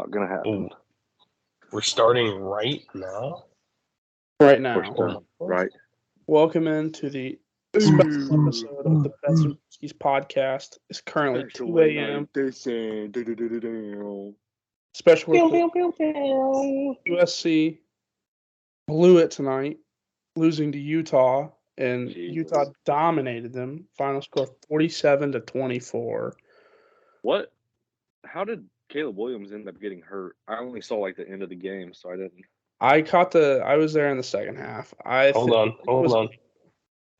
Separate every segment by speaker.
Speaker 1: not going to happen.
Speaker 2: Ooh. We're starting right now?
Speaker 3: Right now.
Speaker 1: Right.
Speaker 3: Welcome into the special episode of the Bets and Brewskis podcast. It's currently 2 a.m. Special report. USC blew it tonight, losing to Utah, and Utah dominated them. Final score 47-24.
Speaker 1: What? How did Caleb Williams end up getting hurt? I only saw like the end of the game, so I didn't.
Speaker 3: I was there in the second half.
Speaker 2: Hold on.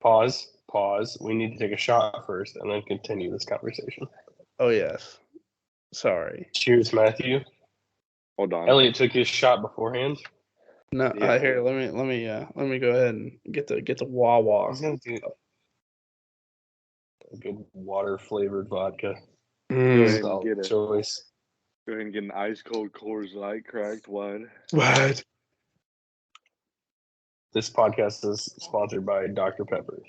Speaker 2: Pause. We need to take a shot first and then continue this conversation.
Speaker 3: Oh, yes. Sorry.
Speaker 2: Cheers, Matthew.
Speaker 1: Hold on.
Speaker 2: Elliot took his shot beforehand.
Speaker 3: No,
Speaker 1: Yeah.
Speaker 3: Here, let me go ahead and get the Wawa.
Speaker 2: I was gonna do a good water-flavored vodka.
Speaker 1: Go ahead and
Speaker 2: Solid
Speaker 1: get it.
Speaker 2: choice.
Speaker 1: Go ahead and get an ice cold Coors Light cracked wide.
Speaker 3: What?
Speaker 2: This podcast is sponsored by Dr. Pepper.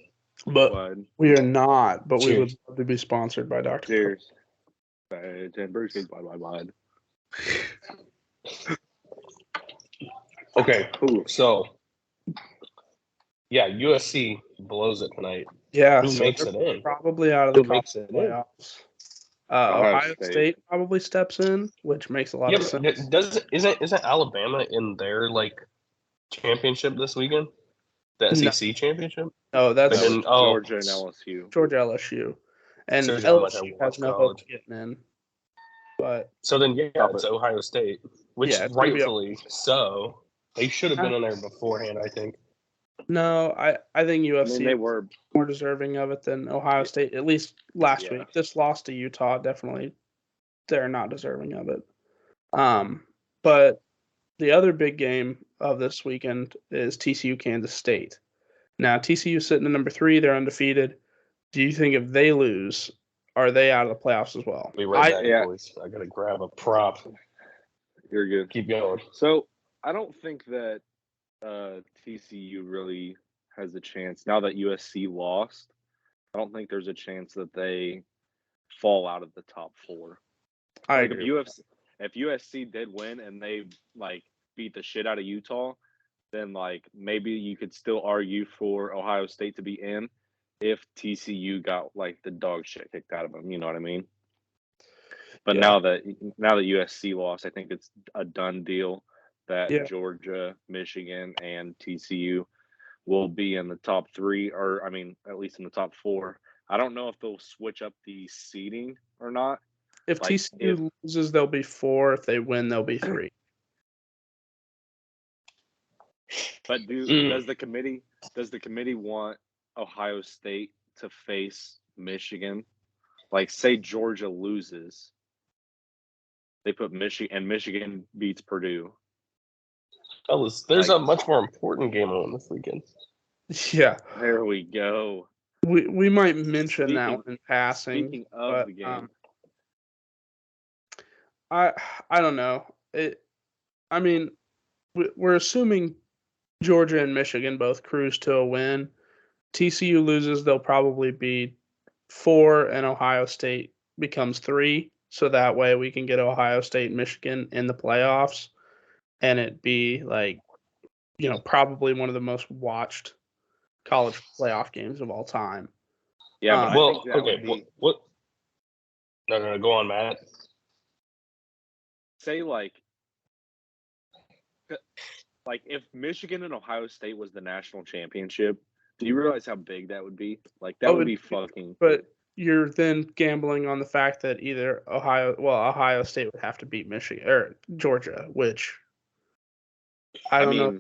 Speaker 3: But
Speaker 1: Wide.
Speaker 3: we are not. But we would
Speaker 2: Cheers.
Speaker 3: love to be sponsored by Dr.
Speaker 1: Cheers. Bad and Brewskis wide.
Speaker 2: Okay, so yeah, USC blows it tonight.
Speaker 3: Yeah,
Speaker 2: Who
Speaker 3: so
Speaker 2: makes
Speaker 3: they're
Speaker 2: it in?
Speaker 3: probably out of the
Speaker 2: Who makes it in?
Speaker 3: playoffs.
Speaker 1: Ohio
Speaker 3: Ohio State probably steps in, which makes a lot of sense.
Speaker 2: Isn't Alabama in their like championship this weekend? The SEC championship?
Speaker 3: No, that's
Speaker 1: Georgia and LSU.
Speaker 3: Georgia LSU, and
Speaker 2: Shows you how much I
Speaker 3: LSU
Speaker 2: watch
Speaker 3: has no hope
Speaker 2: college.
Speaker 3: of getting in. But
Speaker 2: So then, it's Ohio State, which
Speaker 3: Yeah, it's gonna be
Speaker 2: rightfully so. They should have been in there beforehand, I think.
Speaker 3: no, I think UFC
Speaker 1: they were
Speaker 3: more deserving of it than Ohio State, at least last week. This loss to Utah, definitely they're not deserving of it. But the other big game of this weekend is TCU Kansas State. Now TCU sitting at number 3, they're undefeated. Do you think if they lose, are they out of the playoffs as well?
Speaker 2: Be right back, boys. I gotta grab a prop.
Speaker 1: You're good.
Speaker 2: Keep going.
Speaker 1: So I don't think that TCU really has a chance now that USC lost. I don't think there's a chance that they fall out of the top 4.
Speaker 3: I
Speaker 1: Like
Speaker 3: agree.
Speaker 1: if USC did win and they like beat the shit out of Utah, then like maybe you could still argue for Ohio State to be in if TCU got like the dog shit kicked out of them. You know what I mean? But now that USC lost, I think it's a done deal that Georgia, Michigan, and TCU will be in the top 3, or I mean, at least in the top 4. I don't know if they'll switch up the seeding or not.
Speaker 3: If TCU loses, they'll be 4. If they win, they'll be 3.
Speaker 1: But does the committee want Ohio State to face Michigan? Like, say Georgia loses, they put Michigan, and Michigan beats Purdue.
Speaker 2: Fellas, there's a much more important game on this weekend.
Speaker 3: Yeah.
Speaker 1: There we go.
Speaker 3: We might mention that one in passing.
Speaker 1: Speaking of the game.
Speaker 3: I don't know. I mean, we're assuming Georgia and Michigan both cruise to a win. TCU loses, they'll probably be 4, and Ohio State becomes 3. So that way we can get Ohio State and Michigan in the playoffs, and it be like, probably one of the most watched college playoff games of all time.
Speaker 1: Yeah, but
Speaker 2: well, okay. What? No, go on, Matt.
Speaker 1: Say like if Michigan and Ohio State was the national championship, do you realize how big that would be? Like that would be fucking.
Speaker 3: But you're then gambling on the fact that either Ohio State would have to beat Michigan or Georgia, which I don't know.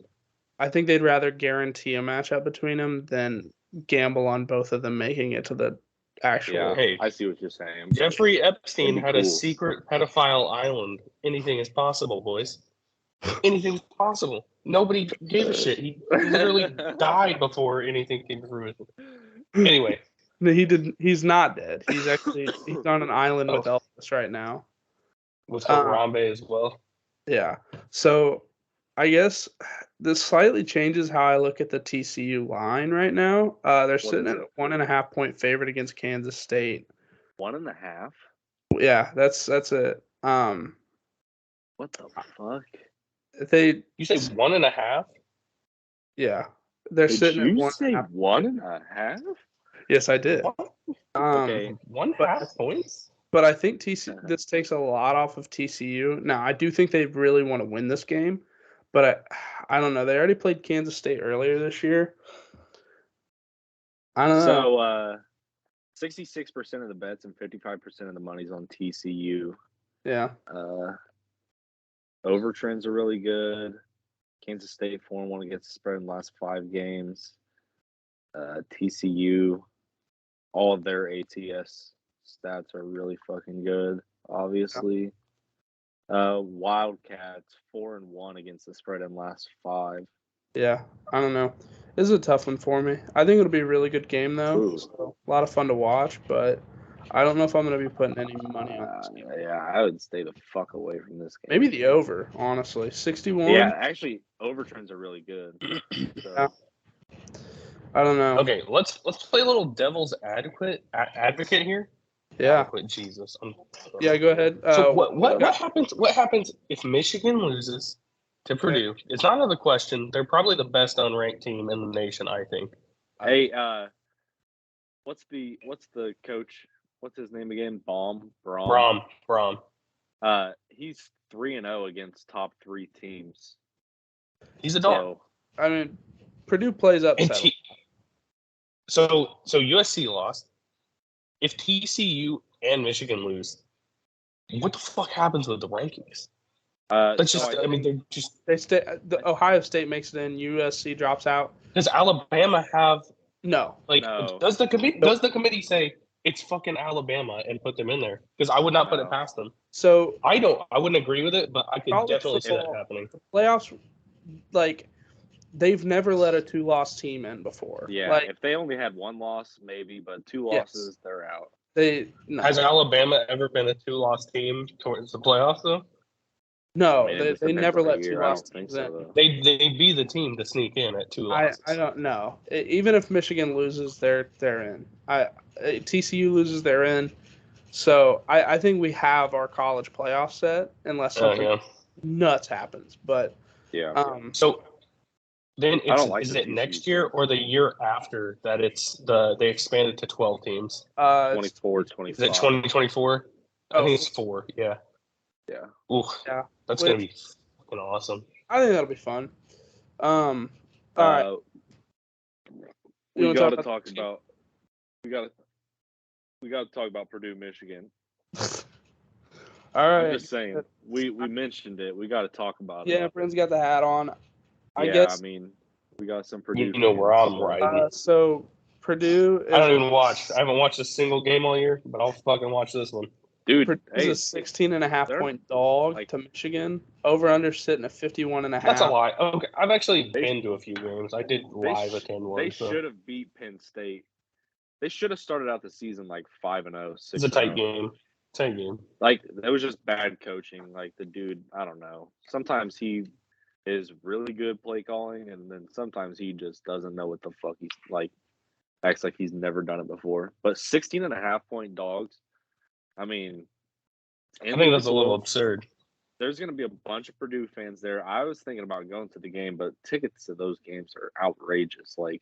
Speaker 3: I think they'd rather guarantee a matchup between them than gamble on both of them making it to the actual.
Speaker 1: Yeah, hey, I see what you're saying.
Speaker 2: Jeffrey Epstein had a secret pedophile island. Anything is possible, boys. Anything is possible. Nobody gave a shit. He literally died before anything came to fruition. Anyway.
Speaker 3: He's not dead. He's on an island with Elvis right now.
Speaker 2: With Harambe as well.
Speaker 3: Yeah. So I guess this slightly changes how I look at the TCU line right now. They're sitting at a 1.5 point favorite against Kansas State.
Speaker 1: 1.5?
Speaker 3: Yeah, that's it.
Speaker 1: What the fuck?
Speaker 2: You say 1.5?
Speaker 3: Yeah, they're
Speaker 1: Did
Speaker 3: sitting
Speaker 1: you
Speaker 3: at 1.5.
Speaker 1: say 1.5?
Speaker 3: Yes, I did.
Speaker 2: What?
Speaker 1: Okay.
Speaker 2: 1.5 points?
Speaker 3: But I think this takes a lot off of TCU. Now, I do think they really want to win this game, but I don't know. They already played Kansas State earlier this year. I don't know.
Speaker 1: So, 66% of the bets and 55% of the money's on TCU.
Speaker 3: Yeah.
Speaker 1: Over trends are really good. Kansas State 4-1 against the spread in the last 5 games. TCU, all of their ATS stats are really fucking good, obviously. Wildcats 4-1 against the spread in the last 5.
Speaker 3: Yeah, I don't know. This is a tough one for me. I think it'll be a really good game, though. So, a lot of fun to watch, but I don't know if I'm going to be putting any money on this game.
Speaker 1: Yeah, I would stay the fuck away from this game.
Speaker 3: Maybe the over, honestly. 61?
Speaker 1: Yeah, actually, over trends are really good. So.
Speaker 3: Yeah. I don't know.
Speaker 2: Okay, let's play a little devil's advocate here.
Speaker 3: Yeah.
Speaker 2: Adequate, Jesus.
Speaker 3: Yeah, go ahead.
Speaker 2: So what happens? What happens if Michigan loses to Purdue? It's not another question. They're probably the best unranked team in the nation, I think.
Speaker 1: Hey, what's the coach? What's his name again? Brom. He's 3-0 against top 3 teams.
Speaker 2: He's a dog.
Speaker 3: I mean, Purdue plays upset.
Speaker 2: So USC lost. If TCU and Michigan lose, what the fuck happens with the rankings?
Speaker 3: They stay. The Ohio State makes it in. USC drops out.
Speaker 2: Does Alabama have
Speaker 3: no?
Speaker 2: Does the committee say it's fucking Alabama and put them in there? Because I would not put it past them.
Speaker 3: So
Speaker 2: I wouldn't agree with it, but I could definitely see that happening.
Speaker 3: Playoffs, they've never let a 2-loss team in before.
Speaker 1: Yeah, if they only had 1 loss, maybe, but 2 losses, they're out.
Speaker 2: Has Alabama ever been a 2-loss team towards the playoffs, though?
Speaker 3: No, they never let 2-loss teams in.
Speaker 2: They be the team to sneak in at 2 losses.
Speaker 3: I don't know. Even if Michigan loses, they're in. TCU loses, they're in. So I think we have our college playoff set unless something nuts happens. But
Speaker 2: so then is it next year or the year after that they expanded to 12 teams?
Speaker 1: 24, 25.
Speaker 2: Is it 2024? I think it's 4. Yeah.
Speaker 1: Yeah.
Speaker 2: Ooh, yeah. That's gonna be fucking awesome.
Speaker 3: I think that'll be fun. All right.
Speaker 1: We got to talk about. We got to talk about Purdue, Michigan.
Speaker 3: All right.
Speaker 1: I'm just saying. We mentioned it. We got to talk about it.
Speaker 3: Yeah, Brent's got the hat on. I mean,
Speaker 1: we got some Purdue.
Speaker 2: You know where I'm right.
Speaker 3: So Purdue.
Speaker 2: I haven't watched a single game all year, but I'll fucking watch this one.
Speaker 1: Dude,
Speaker 3: Purdue's a 16.5-point dog to Michigan. Over/under sitting at 51.5.
Speaker 2: That's a lie. Okay, I've actually been to a few games. I did live attend one.
Speaker 1: They should have beat Penn State. They should have started out the season 5-0, 6-0.
Speaker 2: It's a tight game.
Speaker 1: It was just bad coaching. The dude, I don't know. Sometimes he is really good play calling, and then sometimes he just doesn't know what the fuck he's acts like he's never done it before. But 16.5-point dogs. I mean,
Speaker 2: I think that's a little absurd.
Speaker 1: There's going to be a bunch of Purdue fans there. I was thinking about going to the game, but tickets to those games are outrageous. They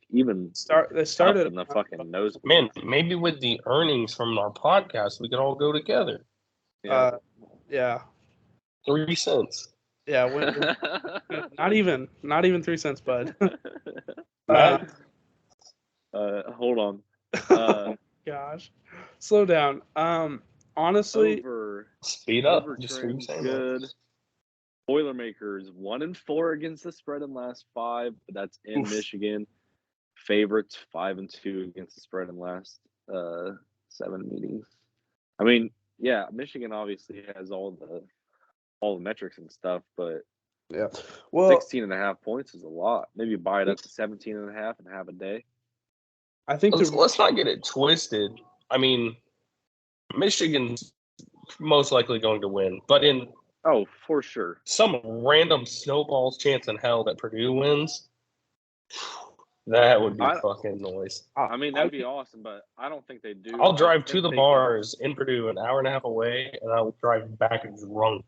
Speaker 1: started in the fucking nose.
Speaker 2: Man, maybe with the earnings from our podcast, we could all go together.
Speaker 3: Yeah.
Speaker 2: 3 cents.
Speaker 3: Yeah, not even 3 cents, bud.
Speaker 1: Hold on.
Speaker 3: Gosh, slow down. Honestly,
Speaker 2: speed up.
Speaker 1: Just good. Boilermakers 1-4 against the spread in last 5, but that's in Michigan. Favorites 5-2 against the spread in last 7 meetings. I mean, yeah, Michigan obviously has all the metrics and stuff, but 16.5 points is a lot. Maybe buy it up to 17.5 and have a day.
Speaker 3: I think
Speaker 2: let's not get it twisted. I mean, Michigan's most likely going to win, but
Speaker 1: for sure,
Speaker 2: some random snowball's chance in hell that Purdue wins, that would be fucking noise.
Speaker 1: I mean, that'd be awesome, but I don't think they do.
Speaker 2: I'll drive to the bars in Purdue an hour and a half away, and I'll drive back drunk.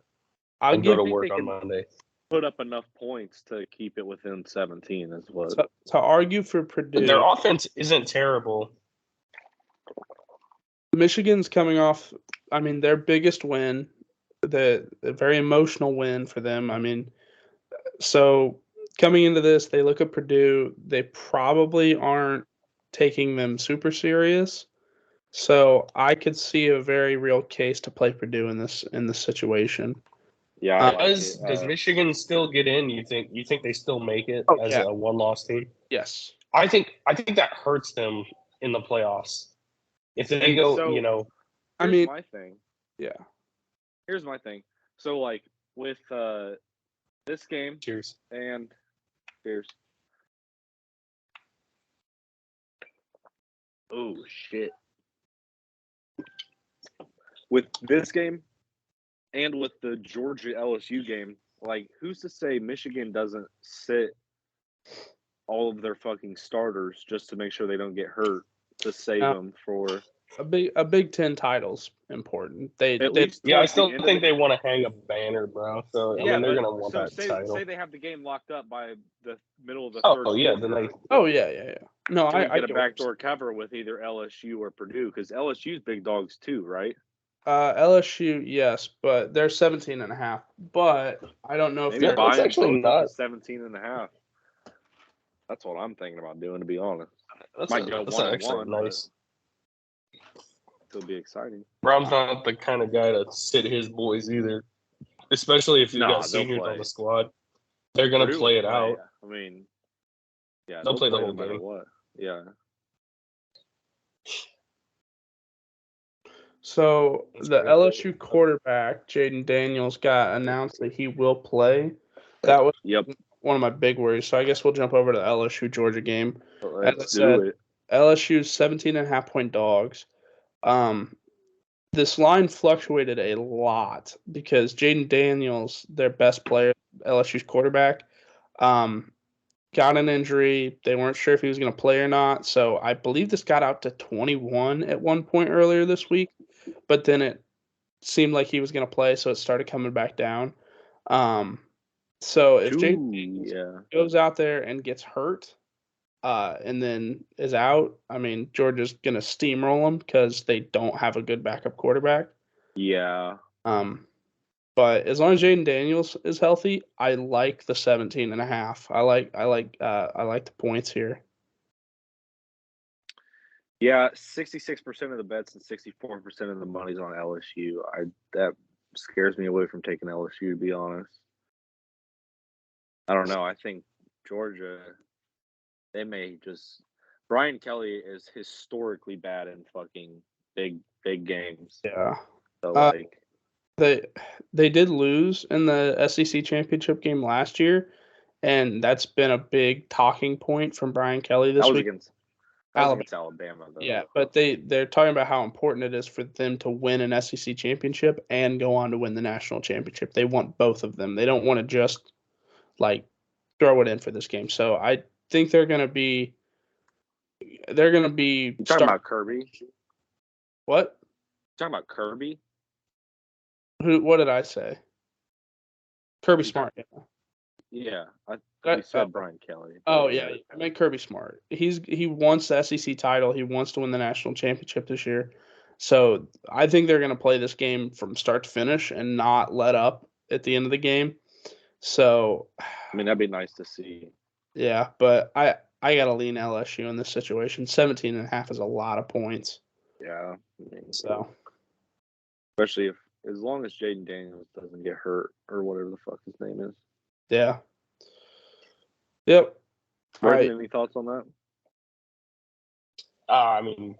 Speaker 2: and go to
Speaker 1: think
Speaker 2: work
Speaker 1: they
Speaker 2: on
Speaker 1: can
Speaker 2: Monday.
Speaker 1: put up enough points to keep it within 17 as well.
Speaker 3: To argue for Purdue,
Speaker 2: Their offense isn't terrible.
Speaker 3: Michigan's coming off, I mean, their biggest win, the very emotional win for them. I mean, so coming into this, they look at Purdue. They probably aren't taking them super serious. So I could see a very real case to play Purdue in this situation.
Speaker 1: Yeah, I like
Speaker 2: Does Michigan still get in? You think they still make it as
Speaker 3: yeah.
Speaker 2: a one-loss team?
Speaker 3: Yes.
Speaker 2: I think that hurts them in the playoffs. If they go,
Speaker 1: Here's my thing.
Speaker 3: Yeah.
Speaker 1: Here's my thing. So, like, with this game
Speaker 2: cheers.
Speaker 1: and cheers. Oh, shit. With this game and with the Georgia LSU game, like, who's to say Michigan doesn't sit all of their fucking starters just to make sure they don't get hurt to save them for
Speaker 3: a Big Ten title's important.
Speaker 2: I still think they want to hang a banner, bro. So I mean, they're gonna want that title.
Speaker 1: Say they have the game locked up by the middle of the
Speaker 2: third.
Speaker 1: Oh yeah,
Speaker 2: then they.
Speaker 3: Oh yeah. No, I
Speaker 1: get a backdoor cover with either LSU or Purdue because LSU's big dogs too, right?
Speaker 3: LSU, yes, but they're 17.5. But I don't know if
Speaker 1: Maybe
Speaker 2: that's actually not
Speaker 1: 17.5. That's what I'm thinking about doing, to be honest.
Speaker 2: That's
Speaker 1: Might go 1-1.
Speaker 2: Nice.
Speaker 1: It'll be exciting.
Speaker 2: Brown's not the kind of guy to sit his boys either, especially if you got seniors on the squad. They're gonna play it out.
Speaker 1: I mean, yeah,
Speaker 2: they'll play the whole
Speaker 1: no matter
Speaker 2: game.
Speaker 1: what. Yeah.
Speaker 3: So the LSU quarterback, Jaden Daniels, got announced that he will play. That was one of my big worries. So I guess we'll jump over to the LSU Georgia game.
Speaker 1: Let's do it.
Speaker 3: LSU's 17.5-point dogs. This line fluctuated a lot because Jaden Daniels, their best player, LSU's quarterback, got an injury. They weren't sure if he was going to play or not. So I believe this got out to 21 at one point earlier this week, but then it seemed like he was going to play, so it started coming back down. So if Jaden goes out there and gets hurt, and then is out, I mean, Georgia's going to steamroll them because they don't have a good backup quarterback.
Speaker 1: Yeah.
Speaker 3: But as long as Jaden Daniels is healthy, I like the 17.5. I like the points here.
Speaker 1: Yeah, 66% of the bets and 64% of the money's on LSU. That scares me away from taking LSU, to be honest. I don't know. I think Georgia, they may just. Brian Kelly is historically bad in fucking big games.
Speaker 3: Yeah.
Speaker 1: So
Speaker 3: they did lose in the SEC championship game last year, and that's been a big talking point from Brian Kelly this week.
Speaker 1: Against Alabama, though.
Speaker 3: Yeah, but they're talking about how important it is for them to win an SEC championship and go on to win the national championship. They want both of them. They don't want to just throw it in for this game. So I think they're going to be.
Speaker 1: You talking about Kirby?
Speaker 3: What?
Speaker 1: Talking about Kirby?
Speaker 3: What did I say? Kirby Smart.
Speaker 1: Yeah, I said Brian Kelly.
Speaker 3: Oh yeah, I meant Kirby Smart. He wants the SEC title. He wants to win the national championship this year. So I think they're going to play this game from start to finish and not let up at the end of the game. So,
Speaker 1: I mean, that'd be nice to see.
Speaker 3: Yeah, but I gotta lean LSU in this situation. 17.5 is a lot of points.
Speaker 1: Yeah.
Speaker 3: So,
Speaker 1: especially as long as Jaden Daniels doesn't get hurt or whatever the fuck his name is.
Speaker 3: Yeah. Yep.
Speaker 1: All right. Any thoughts on that?
Speaker 2: I mean,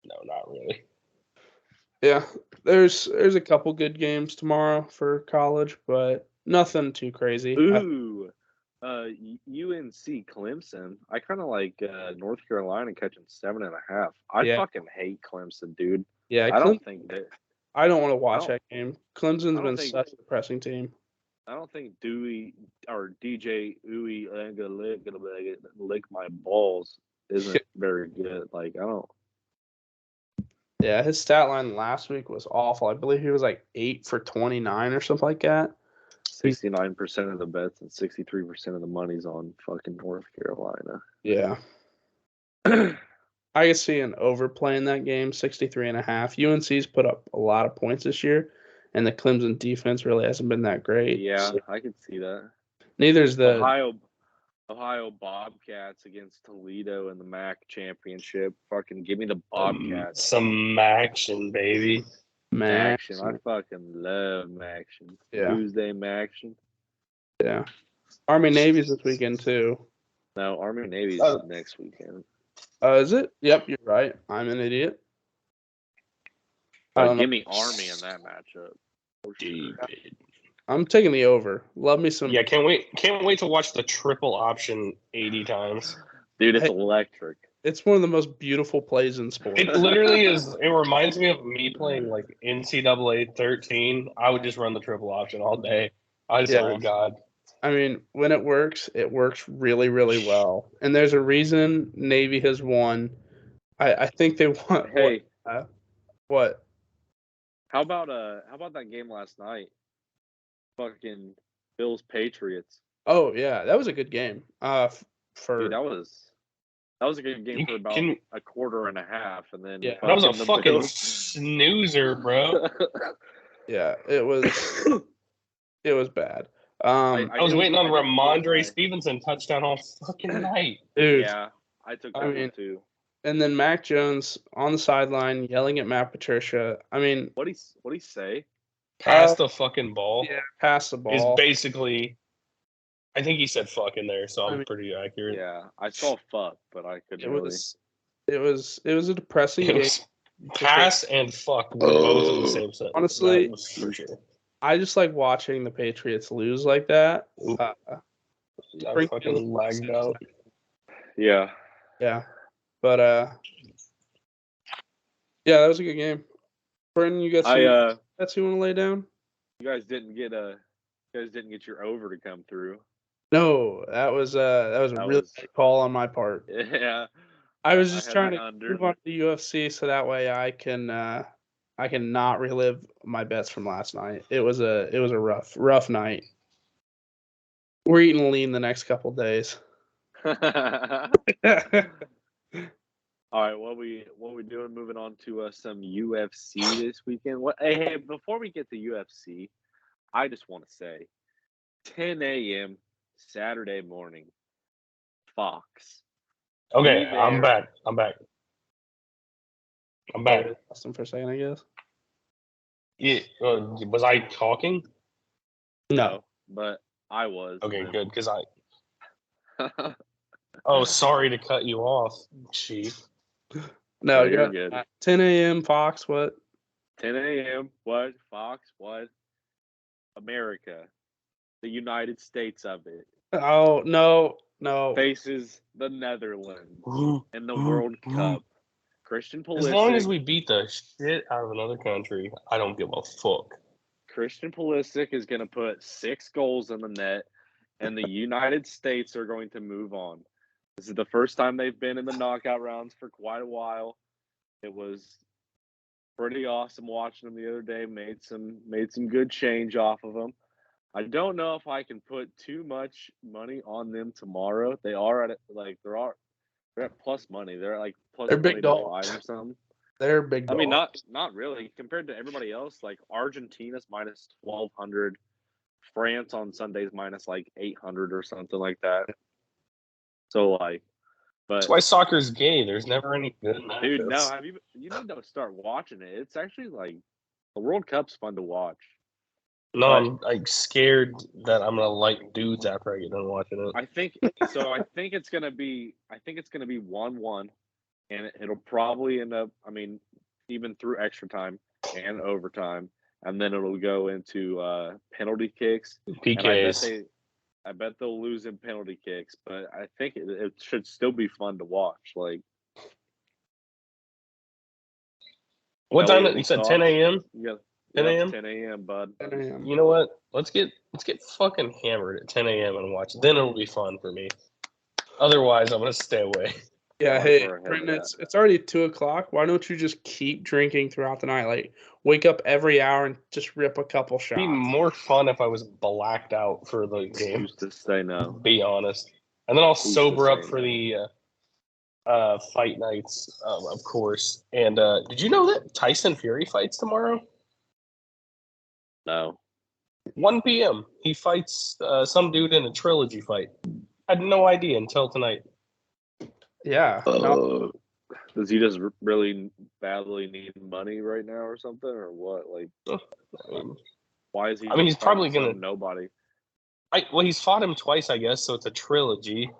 Speaker 2: no, not really.
Speaker 3: Yeah, there's a couple good games tomorrow for college, but nothing too crazy.
Speaker 1: Ooh. UNC Clemson. I kind of like North Carolina catching 7.5. I fucking hate Clemson, dude.
Speaker 3: Yeah,
Speaker 1: I don't think that.
Speaker 3: I don't want to watch that game. Clemson's been such a depressing team.
Speaker 1: I don't think Dewey or DJ Uwe lick my balls isn't very good. Like, I don't.
Speaker 3: Yeah, his stat line last week was awful. I believe he was like 8 for 29 or something like that.
Speaker 1: 69% of the bets and 63% of the money's on fucking North Carolina.
Speaker 3: Yeah. I can see an overplay in that game, 63.5. UNC's put up a lot of points this year, and the Clemson defense really hasn't been that great.
Speaker 1: Yeah,
Speaker 3: so
Speaker 1: I could see that.
Speaker 3: neither's the
Speaker 1: Ohio Bobcats against Toledo in the MAC championship. Fucking give me the Bobcats.
Speaker 2: Some action, baby.
Speaker 1: Action. I fucking love action.
Speaker 3: Yeah.
Speaker 1: Tuesday action.
Speaker 3: Yeah. Army Navy's this weekend too.
Speaker 1: No, Army Navy's next weekend.
Speaker 3: Is it? Yep, you're right. I'm an idiot.
Speaker 1: Give me Army in that matchup.
Speaker 2: David.
Speaker 3: I'm taking the over. Love me some.
Speaker 2: Yeah, can't wait to watch the triple option 80 times.
Speaker 1: Dude, it's electric.
Speaker 3: It's one of the most beautiful plays in sports.
Speaker 2: It literally is. It reminds me of me playing like NCAA 13. I would just run the triple option all day. Oh God.
Speaker 3: I mean, when it works really, really well. And there's a reason Navy has won. I think they won.
Speaker 1: Hey,
Speaker 3: what?
Speaker 1: How about that game last night? Fucking Bills Patriots.
Speaker 3: Oh yeah, that was a good game.
Speaker 1: Dude, that was a good game for about a quarter and a half, and then
Speaker 2: that was a fucking snoozer, bro.
Speaker 3: Yeah, it was. It was bad.
Speaker 2: I was waiting on Ramondre Stevenson touchdown all fucking night,
Speaker 1: dude. Yeah, I took that one too.
Speaker 3: And then Mac Jones on the sideline yelling at Matt Patricia. I mean,
Speaker 1: what'd he say?
Speaker 2: Pass the fucking ball.
Speaker 3: Yeah, pass the ball.
Speaker 2: Is basically. I think he said fuck in there, so I'm pretty accurate.
Speaker 1: Yeah, I saw fuck, but I couldn't really.
Speaker 3: It was a depressing game.
Speaker 2: Pass and fuck were both in the same sentence.
Speaker 3: Honestly,
Speaker 2: for sure.
Speaker 3: I just like watching the Patriots lose like that.
Speaker 2: I fucking lagged out.
Speaker 1: Yeah.
Speaker 3: Yeah. But yeah, that was a good game. Brendan, you got some bets you want to lay down?
Speaker 1: You guys didn't get your over to come through.
Speaker 3: No, that was a really good call on my part.
Speaker 1: Yeah.
Speaker 3: I was just trying to move on to the UFC so that way I can not relive my bets from last night. It was a rough night. We're eating lean the next couple days.
Speaker 1: All right, what we doing? Moving on to some UFC this weekend. Hey, before we get to UFC, I just want to say, 10 a.m. Saturday morning, Fox.
Speaker 2: Okay, I'm back.
Speaker 3: Lost him for a second, I guess.
Speaker 2: Yeah, was I talking?
Speaker 3: No,
Speaker 1: but I was.
Speaker 2: Okay, good, because I. Oh, sorry to cut you off, Chief.
Speaker 3: No, you're good. 10 a.m. Fox, what?
Speaker 1: 10 a.m. What? Fox, what? America. The United States of it.
Speaker 3: Oh, no.
Speaker 1: Faces the Netherlands in the World Cup. Christian Pulisic.
Speaker 2: As long as we beat the shit out of another country, I don't give a fuck.
Speaker 1: Christian Pulisic is going to put 6 goals in the net, and the United States are going to move on. This is the first time they've been in the knockout rounds for quite a while. It was pretty awesome watching them the other day. Made some good change off of them. I don't know if I can put too much money on them tomorrow. They are at they're at plus money. They're like plus
Speaker 3: they're big dogs
Speaker 1: or something.
Speaker 3: They're big dogs.
Speaker 1: I mean, not really compared to everybody else. Like Argentina's minus 1,200, France on Sundays minus like 800 or something like that. So but
Speaker 2: that's why soccer's gay. There's never any good matchups.
Speaker 1: Dude, no, you need to start watching it. It's actually like the World Cup's fun to watch.
Speaker 2: No, I'm like scared that I'm gonna like dudes after I get done watching it.
Speaker 1: I think it's gonna be 1-1, and it'll probably end up. I mean, even through extra time and overtime, and then it'll go into penalty kicks.
Speaker 2: PKs.
Speaker 1: I bet they'll lose in penalty kicks, but I think it should still be fun to watch. Like,
Speaker 2: what time? You said 10 a.m.
Speaker 1: Yeah.
Speaker 2: 10 a.m.
Speaker 1: 10 a.m. Bud.
Speaker 3: 10 a.m.
Speaker 2: You know what? Let's get fucking hammered at 10 a.m. and watch. Then it'll be fun for me. Otherwise, I'm gonna stay away.
Speaker 3: Yeah, hey, Brendan, it's already 2:00. Why don't you just keep drinking throughout the night? Like, wake up every hour and just rip a couple shots.
Speaker 2: It'd be more fun if I was blacked out for the game.
Speaker 1: Used to say no.
Speaker 2: Be honest. And then I'll
Speaker 1: Who's to
Speaker 2: sober up
Speaker 1: say
Speaker 2: for
Speaker 1: no?
Speaker 2: the fight nights, of course. And did you know that Tyson Fury fights tomorrow?
Speaker 1: No.
Speaker 2: 1 p.m. He fights some dude in a trilogy fight. I had no idea until tonight.
Speaker 3: Yeah. No.
Speaker 1: Does he just really badly need money right now or something, or what? Like, why is he?
Speaker 2: I mean, he's probably
Speaker 1: fighting
Speaker 2: gonna
Speaker 1: some nobody.
Speaker 2: Well, he's fought him twice, I guess, so it's a trilogy.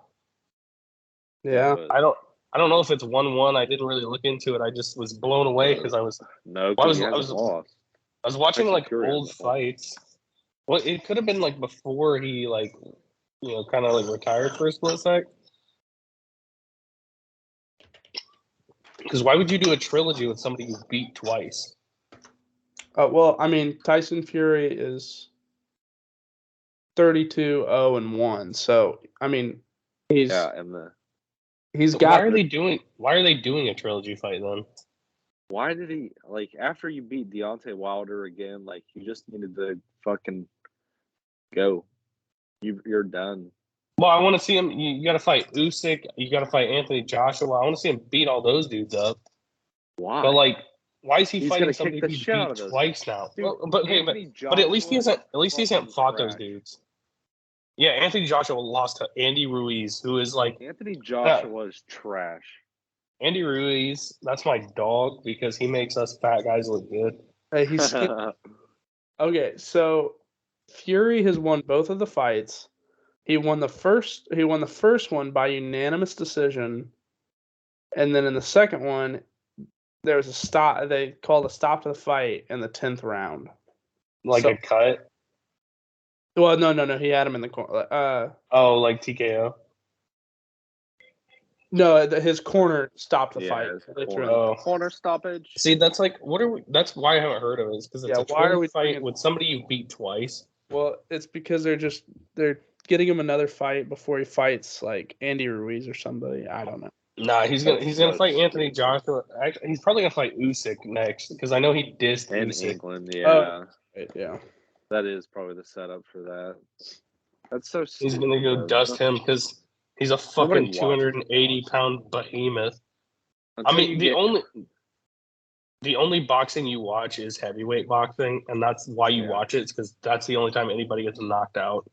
Speaker 3: Yeah.
Speaker 1: But
Speaker 2: I don't know if it's 1-1. I didn't really look into it. I just was blown away because I was
Speaker 1: no,
Speaker 2: Well,
Speaker 1: he hasn't lost.
Speaker 2: I was watching
Speaker 1: Tyson
Speaker 2: like
Speaker 1: Fury
Speaker 2: old
Speaker 1: hasn't lost.
Speaker 2: fights. Well, it could have been like before he kind of like retired for a split sec. Because why would you do a trilogy with somebody you beat twice?
Speaker 3: Well, I mean, Tyson Fury is 32-0-1. So, I mean, he's
Speaker 1: Yeah,
Speaker 2: So
Speaker 3: got.
Speaker 2: Why are they doing a trilogy fight then?
Speaker 1: why did he after you beat Deontay Wilder again? Like, you just needed to fucking go. You're done.
Speaker 2: Well, I want to see him. You got to fight Usyk. You got to fight Anthony Joshua. I want to see him beat all those dudes up.
Speaker 1: Why?
Speaker 2: But like, why is he
Speaker 1: He's
Speaker 2: fighting
Speaker 1: gonna kick
Speaker 2: somebody
Speaker 1: the
Speaker 2: he
Speaker 1: shit out of
Speaker 2: beat
Speaker 1: those
Speaker 2: twice now?
Speaker 1: Dude,
Speaker 2: Well, but
Speaker 1: Anthony
Speaker 2: at least he hasn't. At least he hasn't
Speaker 1: fucking
Speaker 2: fought those
Speaker 1: trash.
Speaker 2: dudes. Yeah, Anthony Joshua lost to Andy Ruiz, who is like
Speaker 1: Anthony Joshua is trash.
Speaker 2: Andy Ruiz. That's my dog because he makes us fat guys look good.
Speaker 3: He's okay. So Fury has won both of the fights. He won the first one by unanimous decision, and then in the second one, there was a stop. They called a stop to the fight in the 10th round.
Speaker 2: Like a cut.
Speaker 3: Well, no. He had him in the corner.
Speaker 2: Like TKO.
Speaker 3: No, his corner stopped the fight.
Speaker 1: Corner stoppage.
Speaker 2: See, that's like that's why I haven't heard of it. Is because it's a
Speaker 3: why are we
Speaker 2: fight with somebody you beat twice.
Speaker 3: Well, it's because they're getting him another fight before he fights like Andy Ruiz or somebody. I don't know.
Speaker 2: Nah, he's gonna fight Anthony Joshua. Actually, he's probably gonna fight Usyk next because I know he dissed
Speaker 1: in
Speaker 2: Usyk.
Speaker 1: England. Yeah,
Speaker 3: yeah.
Speaker 1: That is probably the setup for that. That's so stupid.
Speaker 2: He's gonna go dust him because he's a fucking 280-pound behemoth. I mean, the only boxing you watch is heavyweight boxing, and that's why you watch it. It's because that's the only time anybody gets knocked out.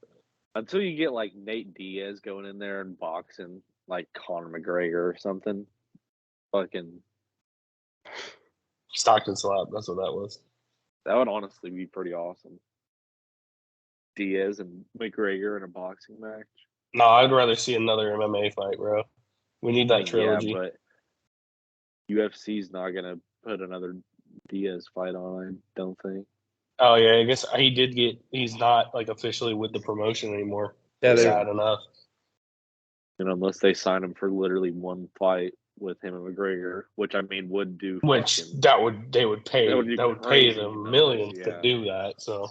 Speaker 1: Until you get like Nate Diaz going in there and boxing like Conor McGregor or something. Fucking
Speaker 2: Stockton slap. That's what that was.
Speaker 1: That would honestly be pretty awesome. Diaz and McGregor in a boxing match.
Speaker 2: No, I'd rather see another MMA fight, bro. We need that trilogy.
Speaker 1: Yeah, but UFC's not gonna put another Diaz fight on, I don't think.
Speaker 2: Oh yeah, I guess he's not like officially with the promotion anymore. Yeah, sad enough.
Speaker 1: And unless they sign him for literally one fight with him and McGregor, which I mean would do.
Speaker 2: They would pay them millions to do that. So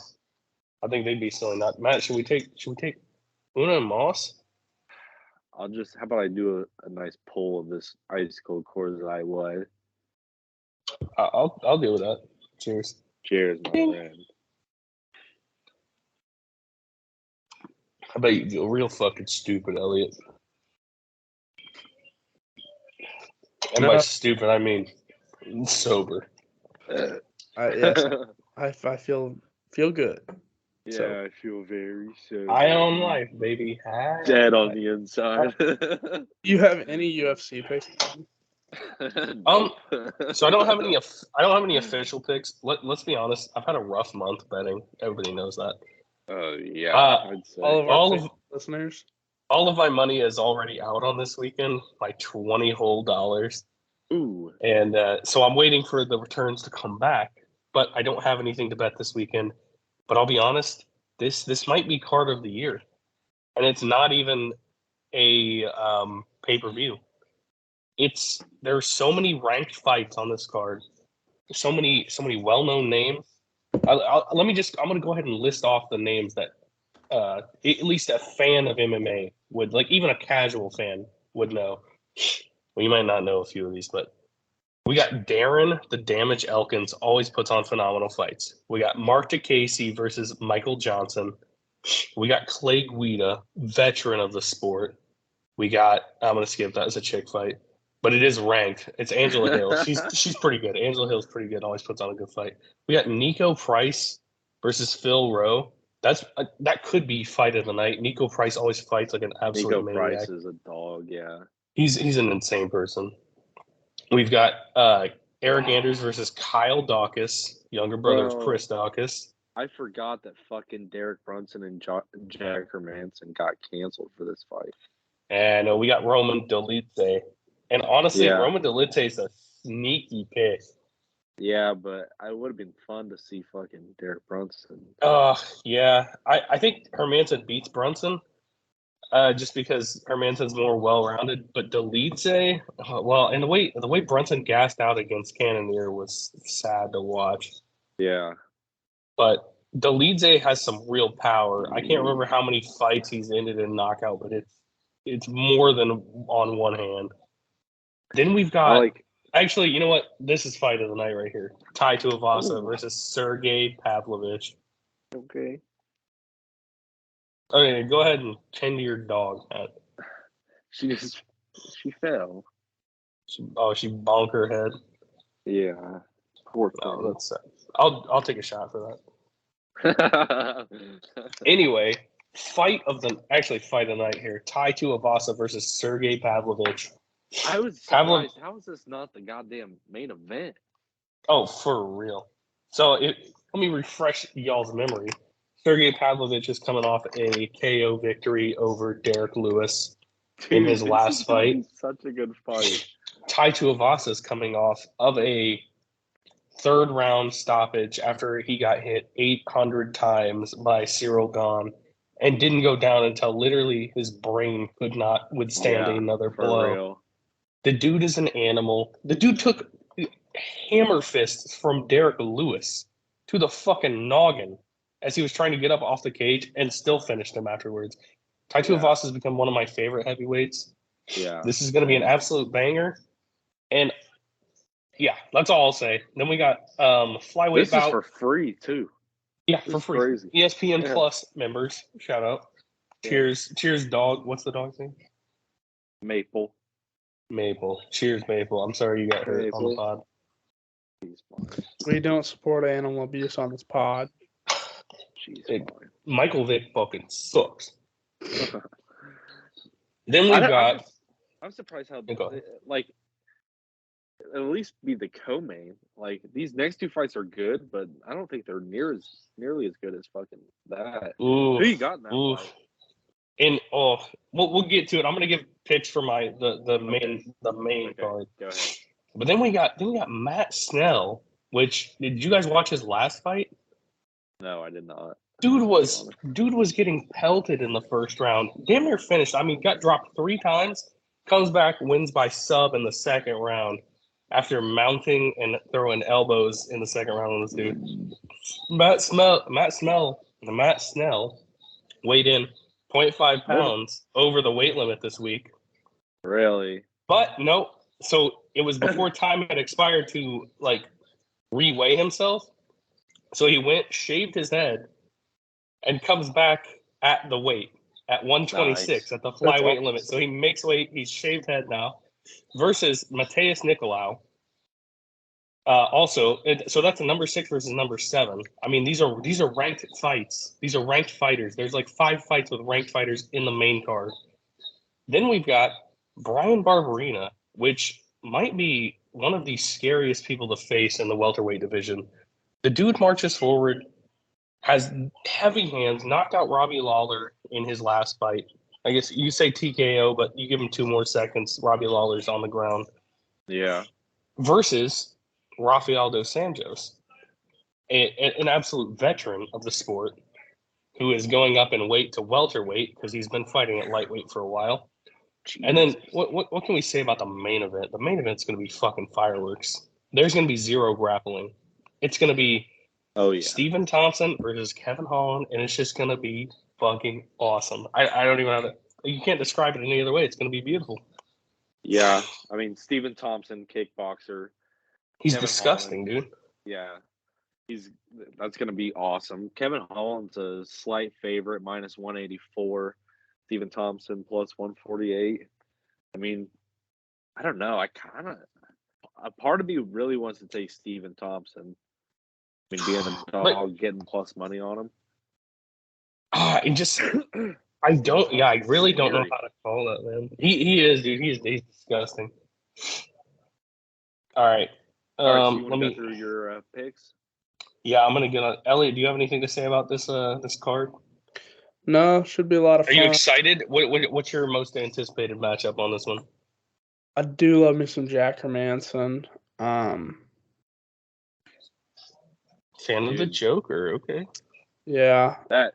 Speaker 2: I think they'd be selling that. Matt, should we take Una and Moss?
Speaker 1: How about I do a nice pull of this ice cold Coors Light?
Speaker 2: I'll deal with that. Cheers.
Speaker 1: Cheers, my friend.
Speaker 2: I bet you feel real fucking stupid, Elliot. And by stupid, I mean sober.
Speaker 3: Yes, I feel good.
Speaker 1: Yeah, so. I feel very sober.
Speaker 2: Eye on life, baby.
Speaker 1: Dead on the inside.
Speaker 3: You have any UFC picks?
Speaker 2: So I don't have any official picks. Let's be honest. I've had a rough month betting. Everybody knows that.
Speaker 1: Oh yeah.
Speaker 3: I'd say. All of listeners.
Speaker 2: All of my money is already out on this weekend. My $20 whole.
Speaker 1: Ooh.
Speaker 2: And so I'm waiting for the returns to come back. But I don't have anything to bet this weekend. But I'll be honest. This might be card of the year, and it's not even a pay-per-view. There's so many ranked fights on this card. There's so many well-known names. I'm gonna go ahead and list off the names that at least a fan of MMA would, like, even a casual fan would know. Well, you might not know a few of these, but We got Darren, the Damage Elkins, always puts on phenomenal fights. We got Mark DeCasey versus Michael Johnson. We got Clay Guida, veteran of the sport. We got, I'm going to skip that as a chick fight, but it is ranked. It's Angela Hill. She's pretty good. Angela Hill's pretty good. Always puts on a good fight. We got Nico Price versus Phil Rowe. That could be fight of the night. Nico Price always fights like an absolute
Speaker 1: Nico
Speaker 2: maniac.
Speaker 1: Price is a dog, yeah.
Speaker 2: He's an insane person. We've got Eric Anders versus Kyle Dawkins, younger brother of Chris Dawkins.
Speaker 1: I forgot that fucking Derek Brunson and Jack Hermanson got canceled for this fight.
Speaker 2: And we got Roman Dolidze. And honestly, Roman Dolidze is a sneaky pick.
Speaker 1: Yeah, but it would have been fun to see fucking Derek Brunson.
Speaker 2: Yeah. I think Hermanson beats Brunson just because Hermanson's more well-rounded. But Dolidze, and the way Brunson gassed out against Cannonier was sad to watch.
Speaker 1: Yeah.
Speaker 2: But Dolidze has some real power. I can't remember how many fights he's ended in knockout, but it's more than on one hand. Then we've got actually, you know what? This is fight of the night right here. Tai Tuivasa versus Sergey Pavlovich.
Speaker 1: Okay.
Speaker 2: Okay, go ahead and tend to your dog, Matt.
Speaker 1: She fell.
Speaker 2: She bonked her head.
Speaker 1: Yeah. Poor thing.
Speaker 2: Oh, that's sad. I'll take a shot for that. Anyway, fight of the night here. Tai Tuivasa versus Sergey Pavlovich.
Speaker 1: I was surprised. How is this not the goddamn main event?
Speaker 2: Oh, for real. So let me refresh y'all's memory. Sergey Pavlovich is coming off a KO victory over Derek Lewis in his last fight.
Speaker 1: Such a good fight.
Speaker 2: Tai Tuivasa is coming off of a third round stoppage after he got hit 800 times by Cyril Gahn and didn't go down until literally his brain could not withstand another blow.
Speaker 1: Real.
Speaker 2: The dude is an animal. The dude took hammer fists from Derek Lewis to the fucking noggin as he was trying to get up off the cage and still finished him afterwards. Tai Tuivasa has become one of my favorite heavyweights.
Speaker 1: Yeah.
Speaker 2: This is going to be an absolute banger. And yeah, that's all I'll say. Then we got flyweight
Speaker 1: bout. This is for free too.
Speaker 2: Yeah, for free. Crazy. ESPN Plus members. Shout out. Cheers, dog. What's the dog's name?
Speaker 1: Maple.
Speaker 2: Cheers, Maple. I'm sorry you got hurt on the pod.
Speaker 3: We don't support animal abuse on this pod.
Speaker 2: Michael Vick fucking sucks. Then we got.
Speaker 1: I'm surprised how at least be the co-main. Like these next two fights are good, but I don't think they're nearly as good as fucking that. Who you got in that fight?
Speaker 2: And we'll get to it. I'm gonna give picks for the main card.
Speaker 1: Go ahead.
Speaker 2: But then we got Matt Snell. Which did you guys watch his last fight?
Speaker 1: No, I did not.
Speaker 2: Dude was getting pelted in the first round. Damn near finished. I mean, got dropped 3 times. Comes back, wins by sub in the second round after mounting and throwing elbows in the second round on this dude. Matt Snell weighed in 0.5 pounds over the weight limit this week.
Speaker 1: Really?
Speaker 2: But no. So it was before time had expired to reweigh himself. So he went, shaved his head, and comes back at the weight at 126 at the flyweight limit. So he makes weight. He's shaved head now. Versus Mateus Nicolau. So that's a number 6 versus number 7. I mean, these are ranked fights. These are ranked fighters. There's 5 fights with ranked fighters in the main card. Then we've got Brian Barberina, which might be one of the scariest people to face in the welterweight division. The dude marches forward, has heavy hands, knocked out Robbie Lawler in his last fight. I guess you say TKO, but you give him 2 more seconds. Robbie Lawler's on the ground.
Speaker 1: Yeah.
Speaker 2: Versus Rafael dos Anjos, an absolute veteran of the sport who is going up in weight to welterweight because he's been fighting at lightweight for a while. Jesus. And then what can we say about the main event? The main event's going to be fucking fireworks. There's going to be 0 grappling. It's going to be Stephen Thompson versus Kevin Holland, and it's just going to be fucking awesome. I don't even have to. You can't describe it any other way. It's going to be beautiful.
Speaker 1: Yeah, I mean, Stephen Thompson, kickboxer.
Speaker 2: He's
Speaker 1: Kevin
Speaker 2: disgusting,
Speaker 1: Holland,
Speaker 2: dude.
Speaker 1: yeah, that's gonna be awesome. Kevin Holland's a slight favorite, minus 184. Stephen Thompson plus 148. I mean, I don't know. A part of me really wants to take Stephen Thompson. I mean, being a dog, getting plus money on him.
Speaker 2: I really don't know how to call that, man. He is, dude. He's disgusting. All right.
Speaker 1: So you want to go through your picks?
Speaker 2: Yeah, I'm gonna get on. Elliot, do you have anything to say about this card?
Speaker 3: No, should be a lot of fun.
Speaker 2: Are you excited? What's your most anticipated matchup on this one?
Speaker 3: I do love me some Jack Hermanson.
Speaker 2: Fan of the Joker, okay.
Speaker 3: Yeah.
Speaker 1: I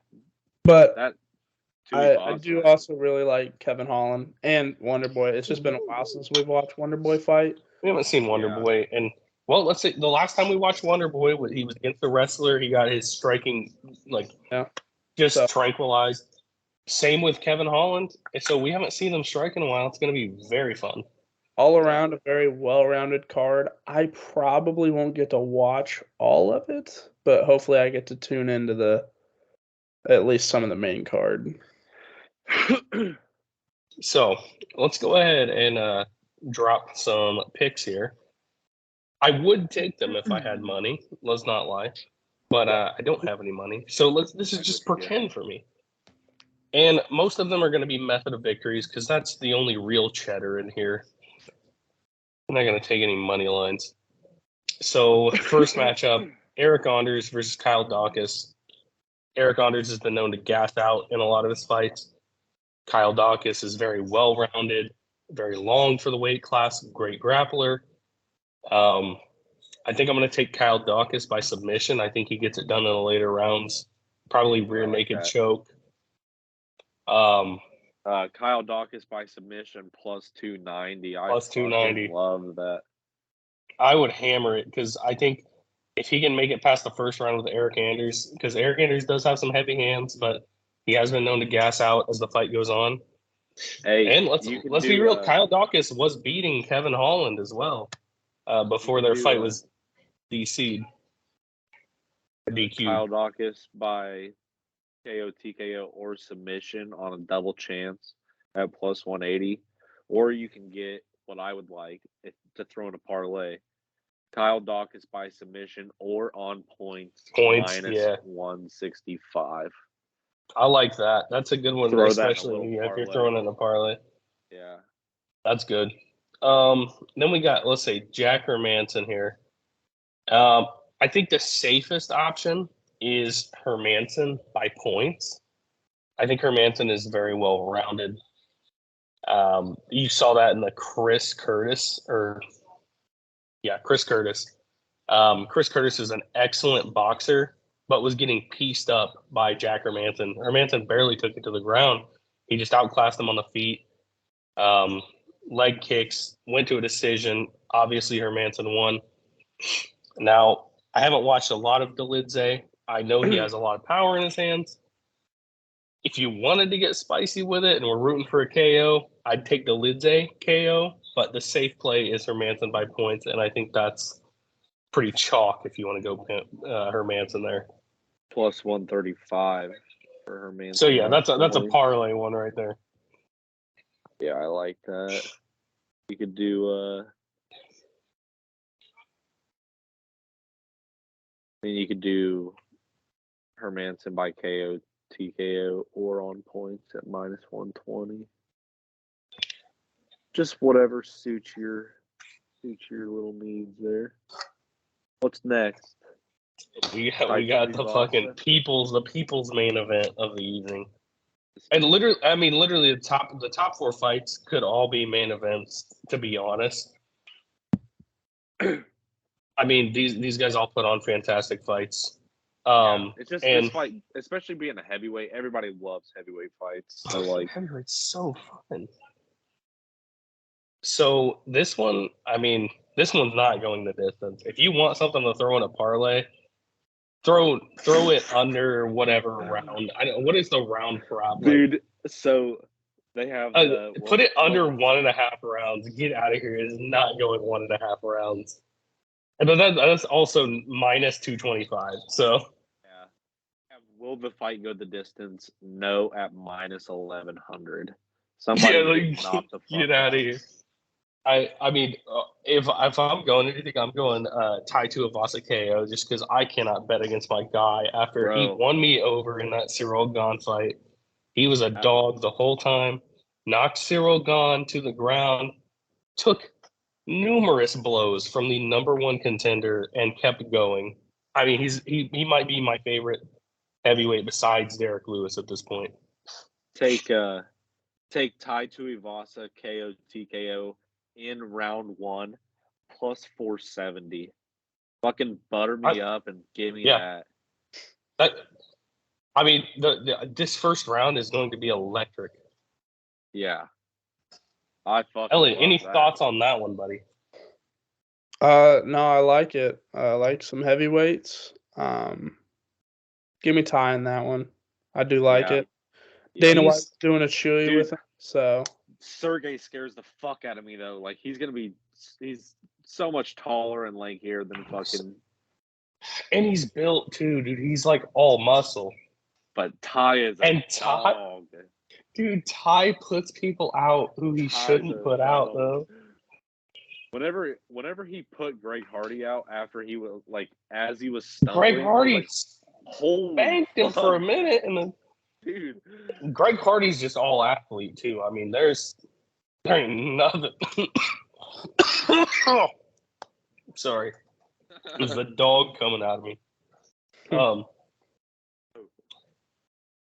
Speaker 3: do also really like Kevin Holland and Wonder Boy. It's just been a while since we've watched Wonder Boy fight.
Speaker 2: We haven't seen Wonder Boy, and let's say the last time we watched Wonder Boy, he was against the wrestler. He got his striking tranquilized. Same with Kevin Holland. So we haven't seen them strike in a while. It's going to be very fun.
Speaker 3: All around a very well-rounded card. I probably won't get to watch all of it, but hopefully I get to tune into at least some of the main card.
Speaker 2: So let's go ahead and drop some picks here. I would take them if I had money. Let's not lie, but I don't have any money. So this is just pretend for me. And most of them are going to be method of victories because that's the only real cheddar in here. I'm not going to take any money lines. So first matchup, Eric Anders versus Kyle Dawkins. Eric Anders has been known to gas out in a lot of his fights. Kyle Dawkins is very well-rounded, very long for the weight class, great grappler. I think I'm going to take Kyle Dawkins by submission. I think he gets it done in the later rounds. Probably rear naked choke.
Speaker 1: Kyle Dawkins by submission plus 290.
Speaker 2: Plus 290.
Speaker 1: Love that.
Speaker 2: I would hammer it because I think if he can make it past the first round with Eric Anders, because Eric Anders does have some heavy hands, but he has been known to gas out as the fight goes on.
Speaker 1: Hey,
Speaker 2: and let's be real. Kyle Dawkins was beating Kevin Holland as well before their fight was DC'd. DQ.
Speaker 1: Kyle Dawkins by KO, TKO, or submission on a double chance at plus 180. Or you can get what I would like to throw in a parlay. Kyle Dawkins by submission or on points minus 165.
Speaker 2: I like that. That's a good one, especially if you're throwing in a parlay.
Speaker 1: Yeah.
Speaker 2: That's good. Then we got, let's say, Jack Hermanson here. I think the safest option is Hermanson by points. I think Hermanson is very well-rounded. You saw that in the Chris Curtis. Chris Curtis. Chris Curtis is an excellent boxer, but was getting pieced up by Jack Hermanson. Hermanson barely took it to the ground. He just outclassed him on the feet. Leg kicks, went to a decision. Obviously, Hermanson won. Now, I haven't watched a lot of Dolidze. I know he has a lot of power in his hands. If you wanted to get spicy with it and we're rooting for a KO, I'd take Dolidze KO, but the safe play is Hermanson by points, and I think that's pretty chalk if you want to go Hermanson there.
Speaker 1: Plus 135 for Hermanson.
Speaker 2: So, yeah, that's a parlay one right there.
Speaker 1: Yeah, I like that. You could do you could do Hermanson by KO, TKO, or on points at minus 120. Just whatever suits your little needs there. What's next?
Speaker 2: We got the fucking people's main event of the evening. And literally the top four fights could all be main events, to be honest. I mean, these guys all put on fantastic fights.
Speaker 1: It's just this fight, especially being a heavyweight. Everybody loves heavyweight fights. So
Speaker 2: heavyweight's so fun. So this one's not going the distance. If you want something to throw in a parlay, throw it under whatever round. What is the round prop?
Speaker 1: Dude, so they have
Speaker 2: put it under 1.5 rounds. Get out of here. It is not going 1.5 rounds. And then that's also minus 225. So
Speaker 1: Yeah. Will the fight go the distance? No, at minus 1100. Somebody get knocked the fuck
Speaker 2: get out
Speaker 1: out.
Speaker 2: of here. I mean, if I'm going anything, I'm going Tai Tuivasa KO just because I cannot bet against my guy after he won me over in that Cyril Gane fight. He was a dog the whole time. Knocked Cyril Gane to the ground. Took numerous blows from the number one contender and kept going. I mean, he might be my favorite heavyweight besides Derek Lewis at this point.
Speaker 1: Take Tai Tuivasa KO TKO in round 1 plus 470. Fucking butter me up and give me that.
Speaker 2: I mean, this first round is going to be electric.
Speaker 1: Yeah. I fucking
Speaker 2: Elliot, any
Speaker 1: that.
Speaker 2: thoughts on that one, buddy?
Speaker 3: No, I like it. I like some heavyweights. Give me Tai in that one. I do like it. Dana White's doing a chewy with him, so
Speaker 1: Sergey scares the fuck out of me though. Like he's so much taller and lankier than fucking.
Speaker 2: And he's built too, dude. He's like all muscle.
Speaker 1: But Tai is a dog.
Speaker 2: Dude, Tai puts people out who he shouldn't put out though.
Speaker 1: Whenever he put Greg Hardy out after he was like as he was stumbling,
Speaker 2: Greg Hardy
Speaker 1: banked
Speaker 2: him for a minute, and then
Speaker 1: dude,
Speaker 2: Greg Hardy's just all athlete too. I mean, there ain't nothing. Sorry, it was the dog coming out of me.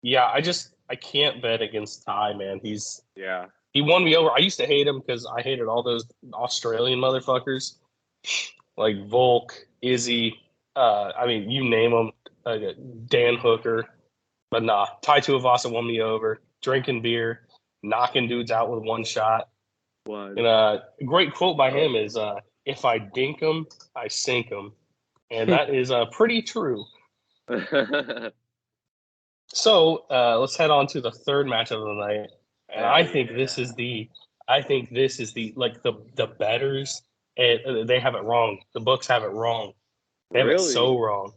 Speaker 2: Yeah, I can't bet against Tai, man. He won me over. I used to hate him because I hated all those Australian motherfuckers like Volk, Izzy. I mean, you name them. Dan Hooker. But nah, Tai Tuivasa won me over. Drinking beer, knocking dudes out with one shot. And a great quote by him is, "If I dink 'em, I sink 'em," and that is pretty true. So let's head on to the third match of the night, and I think this is the like the bettors. They have it wrong. The books have it wrong. They have it so wrong.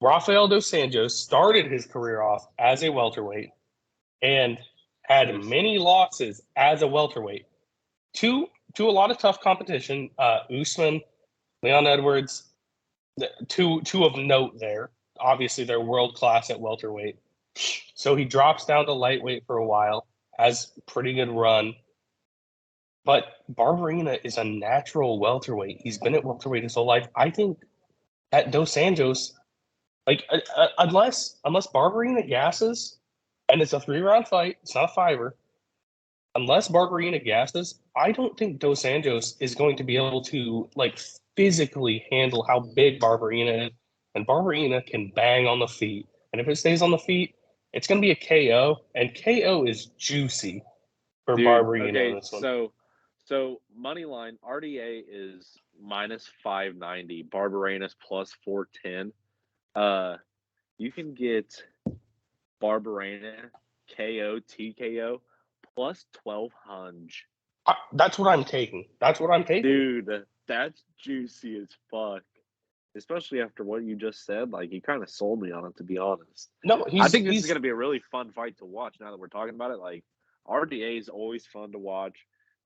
Speaker 2: Rafael dos Anjos started his career off as a welterweight and had many losses as a welterweight to a lot of tough competition. Usman, Leon Edwards, two of note there. Obviously, they're world class at welterweight. So he drops down to lightweight for a while, has pretty good run. But Barberena is a natural welterweight. He's been at welterweight his whole life. I think that Dos Anjos, like unless Barberena gasses, and it's a 3-round fight, it's not a 5-er. Unless Barberena gasses, I don't think Dos Anjos is going to be able to like physically handle how big Barberena is. And Barberena can bang on the feet. And if it stays on the feet, it's going to be a KO. And KO is juicy for Barberena in this one.
Speaker 1: So money line, RDA is minus 590. Barberena's plus 410. You can get Barberena KO TKO plus 1200.
Speaker 2: That's what I'm taking.
Speaker 1: Dude, that's juicy as fuck. Especially after what you just said, like you kind of sold me on it, to be honest.
Speaker 2: No,
Speaker 1: I think this is going to be a really fun fight to watch. Now that we're talking about it, like RDA is always fun to watch.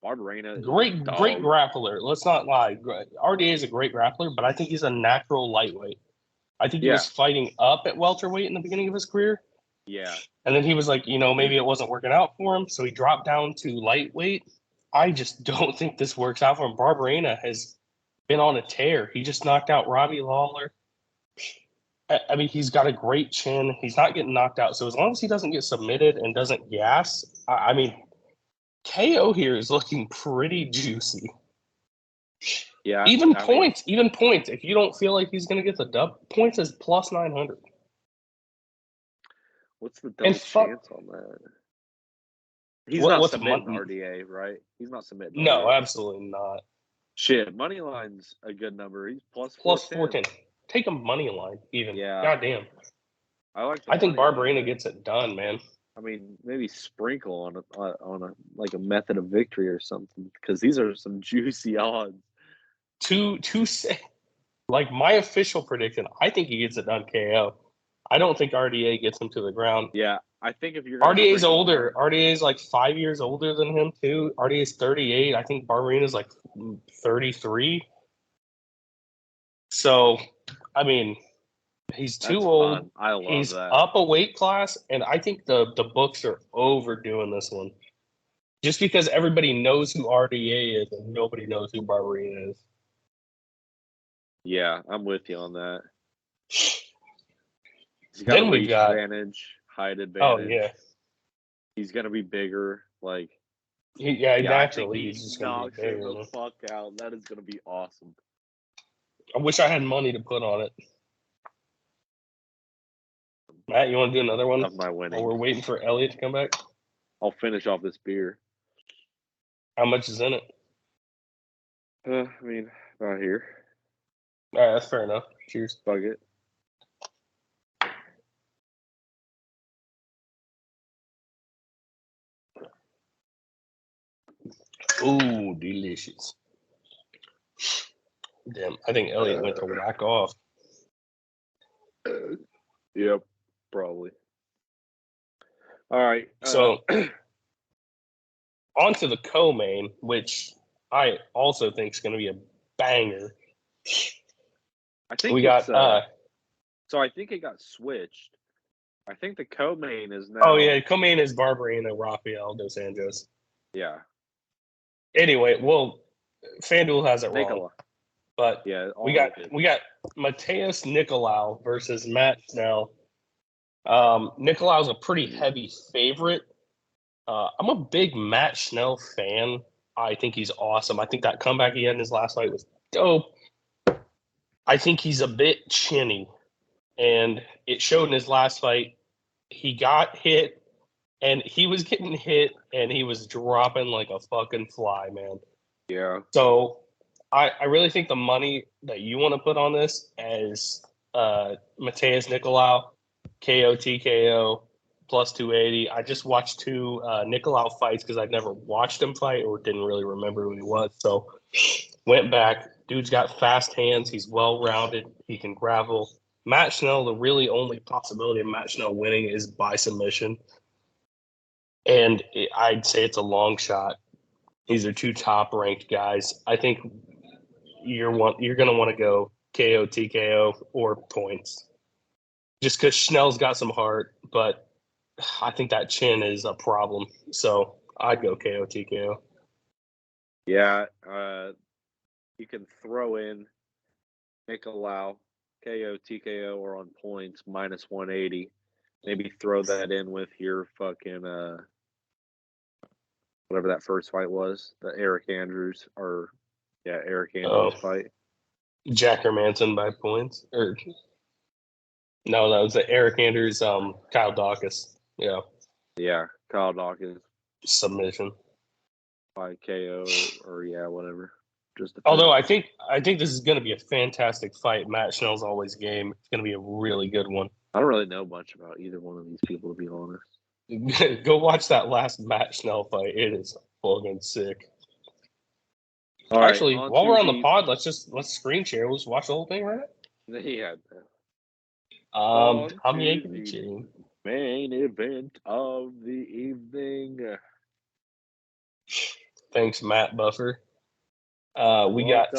Speaker 1: Barberena,
Speaker 2: great grappler. Let's not lie. RDA is a great grappler, but I think he's a natural lightweight. I think he was fighting up at welterweight in the beginning of his career.
Speaker 1: Yeah,
Speaker 2: and then he was like, maybe it wasn't working out for him, so he dropped down to lightweight. I just don't think this works out for him. Barberena has been on a tear. He just knocked out Robbie Lawler. I mean, he's got a great chin. He's not getting knocked out. So as long as he doesn't get submitted and doesn't gas, I mean, KO here is looking pretty juicy.
Speaker 1: Yeah.
Speaker 2: Even points. If you don't feel like he's going to get the dub, points is plus 900.
Speaker 1: What's the double chance on that? He's not submitting RDA, right? He's not submitting.
Speaker 2: No,
Speaker 1: RDA.
Speaker 2: Absolutely not.
Speaker 1: Shit, money line's a good number. He's plus
Speaker 2: 410. Take a money line, even.
Speaker 1: Yeah.
Speaker 2: Goddamn.
Speaker 1: I
Speaker 2: think Barberena gets it done, man.
Speaker 1: I mean, maybe sprinkle on a like a method of victory or something, because these are some juicy odds.
Speaker 2: like my official prediction, I think he gets it done KO. I don't think RDA gets him to the ground.
Speaker 1: Yeah, I think if you're gonna
Speaker 2: RDA's older. RDA's like 5 years older than him too. RDA's 38. I think Barberina's like 33. So, I mean, he's too old.
Speaker 1: Fun. I love
Speaker 2: he's
Speaker 1: that.
Speaker 2: up a weight class, and I think the books are overdoing this one. Just because everybody knows who RDA is and nobody knows who Barberina is.
Speaker 1: Yeah, I'm with you on that. He's got
Speaker 2: Then
Speaker 1: a
Speaker 2: we've
Speaker 1: reach
Speaker 2: got
Speaker 1: advantage, height advantage.
Speaker 2: Oh yeah,
Speaker 1: he's gonna be bigger. Like
Speaker 2: naturally he's just gonna be
Speaker 1: knocks
Speaker 2: bigger.
Speaker 1: him the
Speaker 2: Man.
Speaker 1: fuck out. That is gonna be awesome.
Speaker 2: I wish I had money to put on it. Matt, you want to do another one?
Speaker 1: Of my winning.
Speaker 2: While we're waiting for Elliot to come back.
Speaker 1: I'll finish off this beer.
Speaker 2: How much is in it?
Speaker 1: I mean, not here.
Speaker 2: All right, that's fair enough. Cheers.
Speaker 1: Fuck it.
Speaker 2: Ooh, delicious. Damn, I think Elliot went to whack off.
Speaker 1: Yep, probably. All right.
Speaker 2: So, on to the co-main, which I also think is going to be a banger.
Speaker 1: I think
Speaker 2: we got.
Speaker 1: So I think it got switched. I think the co-main is now.
Speaker 2: Oh yeah, co-main is Barberina, Rafael dos Anjos.
Speaker 1: Yeah.
Speaker 2: Anyway, well, FanDuel has it wrong. But
Speaker 1: yeah,
Speaker 2: we got Mateus Nicolau versus Matt Schnell. Nicolau's a pretty heavy favorite. I'm a big Matt Schnell fan. I think he's awesome. I think that comeback he had in his last fight was dope. I think he's a bit chinny, and it showed in his last fight. He got hit, and he was getting hit, and he was dropping like a fucking fly, man.
Speaker 1: Yeah.
Speaker 2: So I really think the money that you want to put on this as Mateus Nicolau, KO TKO plus 280. I just watched two Nicolau fights because I'd never watched him fight or didn't really remember who he was. So went back. Dude's got fast hands. He's well-rounded. He can gravel. Matt Schnell, the really only possibility of Matt Schnell winning is by submission. And I'd say it's a long shot. These are two top-ranked guys. I think you're going to want to go KO, TKO, or points. Just because Schnell's got some heart, but I think that chin is a problem. So I'd go KO, TKO.
Speaker 1: Yeah, you can throw in Nicolau, KO, TKO, or on points, minus 180. Maybe throw that in with your fucking whatever that first fight was, the Eric Andrews fight.
Speaker 2: Jack Hermanson by points? No, that was the Eric Andrews, Kyle Dawkins. Yeah.
Speaker 1: Yeah, Kyle Dawkins.
Speaker 2: Submission.
Speaker 1: By KO or whatever.
Speaker 2: Although I think this is going to be a fantastic fight. Matt Schnell's always game. It's going to be a really good one.
Speaker 1: I don't really know much about either one of these people, to be honest.
Speaker 2: Go watch that last Matt Schnell fight. It is fucking sick. Actually, while we're on the pod, let's screen share. Let's watch the whole thing, right?
Speaker 1: Yeah.
Speaker 2: I'm yanking the chain.
Speaker 1: Main event of the evening.
Speaker 2: Thanks, Matt Buffer. We got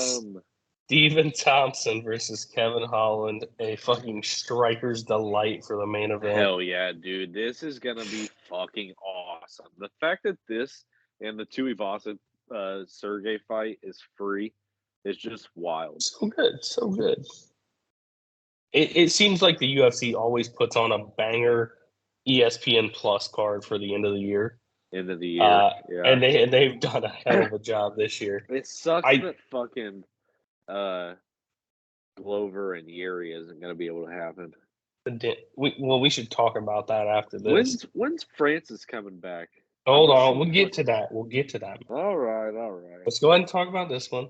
Speaker 2: Stephen Thompson versus Kevin Holland, a fucking striker's delight for the main event.
Speaker 1: Hell yeah, dude. This is going to be fucking awesome. The fact that this and the Tuivasa Sergey fight is free is just wild.
Speaker 2: So good. It seems like the UFC always puts on a banger ESPN Plus card for the end of the year.
Speaker 1: End of the year, yeah.
Speaker 2: And they've done a hell of a job this year.
Speaker 1: It sucks that fucking Glover and Yuri isn't going to be able to happen.
Speaker 2: We should talk about that after this.
Speaker 1: When's Francis coming back?
Speaker 2: Hold on, we'll get to that.
Speaker 1: All right.
Speaker 2: Let's go ahead and talk about this one.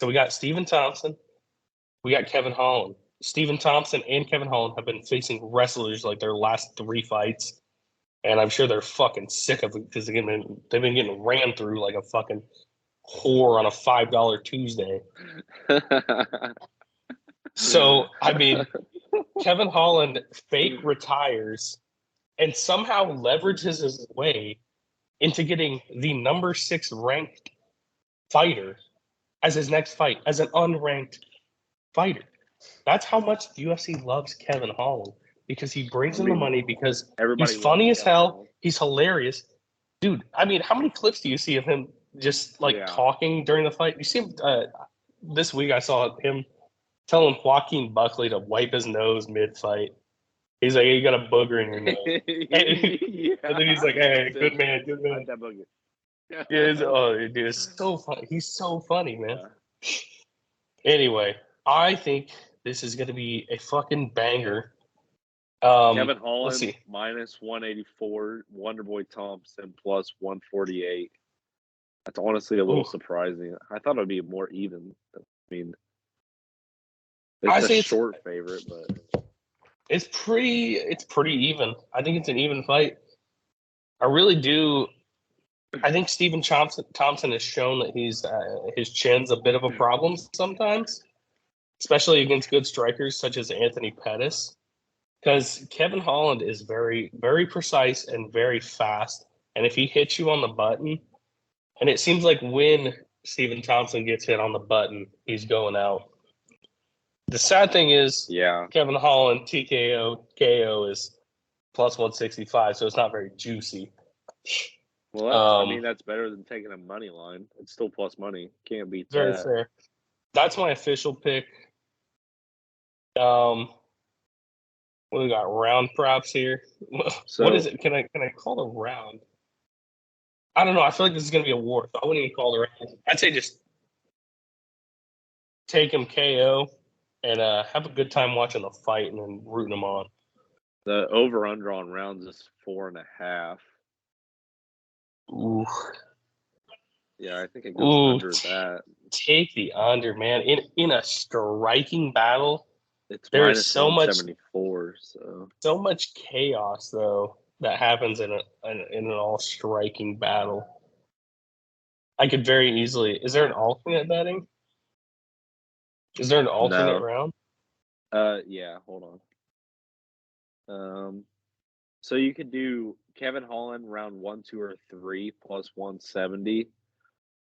Speaker 2: So we got Stephen Thompson. We got Kevin Holland. Stephen Thompson and Kevin Holland have been facing wrestlers like their last 3 fights. And I'm sure they're fucking sick of it because they've been getting ran through like a fucking whore on a $5 Tuesday. So, I mean, Kevin Holland fake retires and somehow leverages his way into getting the number 6 ranked fighter as his next fight, as an unranked fighter. That's how much the UFC loves Kevin Holland, because he brings in the money, because
Speaker 1: everybody
Speaker 2: he's funny
Speaker 1: loves
Speaker 2: as
Speaker 1: Kevin
Speaker 2: hell.
Speaker 1: Holland.
Speaker 2: He's hilarious. Dude, I mean, how many clips do you see of him just talking during the fight? You see him this week I saw him telling Joaquin Buckley to wipe his nose mid-fight. He's like, hey, you got a booger in your nose. And then he's like, hey, good man.
Speaker 1: That booger.
Speaker 2: Yeah, dude, it's so funny. He's so funny, man.
Speaker 1: Yeah.
Speaker 2: Anyway, I think this is going to be a fucking banger.
Speaker 1: Kevin Holland
Speaker 2: let's see.
Speaker 1: minus 184, Wonderboy Thompson plus 148. That's honestly a little surprising. I thought it would be more even. I mean, it's a short favorite, but
Speaker 2: it's pretty even. I think it's an even fight. I really do. I think Stephen Thompson has shown that his chin's a bit of a problem sometimes, especially against good strikers such as Anthony Pettis. Because Kevin Holland is very, very precise and very fast. And if he hits you on the button, and it seems like when Stephen Thompson gets hit on the button, he's going out. The sad thing is, Kevin Holland TKO KO is plus 165, so it's not very juicy.
Speaker 1: Well, I mean, that's better than taking a money line. It's still plus money. Can't beat that.
Speaker 2: Very fair. That's my official pick. What do we got? Round props here. So, what is it? Can I call it a round? I don't know. I feel like this is going to be a war, so I wouldn't even call it a round. I'd say just take him KO and have a good time watching the fight and then rooting him on.
Speaker 1: The over-under on rounds is 4.5.
Speaker 2: Ooh.
Speaker 1: Yeah, I think it goes under that.
Speaker 2: Take the under, man. In a striking battle,
Speaker 1: there's so much
Speaker 2: so much chaos though that happens in an all striking battle. I could very easily. Is there an alternate betting? Is there an alternate round?
Speaker 1: Yeah. Hold on. So you could do Kevin Holland round 1, 2, or 3 plus 170.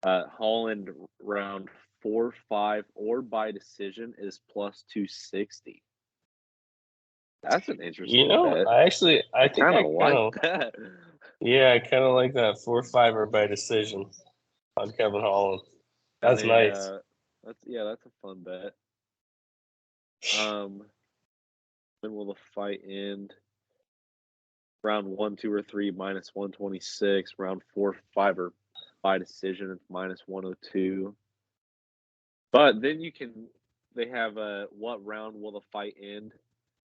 Speaker 1: Holland round 4, 5, or by decision is plus 260. That's an interesting bet.
Speaker 2: I think I kind of
Speaker 1: like that.
Speaker 2: Yeah, I kind of like that 4, 5, or by decision on Kevin Holland. That's nice.
Speaker 1: That's a fun bet. When will the fight end? Round 1, 2, or 3 minus 126. Round 4, 5, or by decision it's minus 102. But then they have what round will the fight end?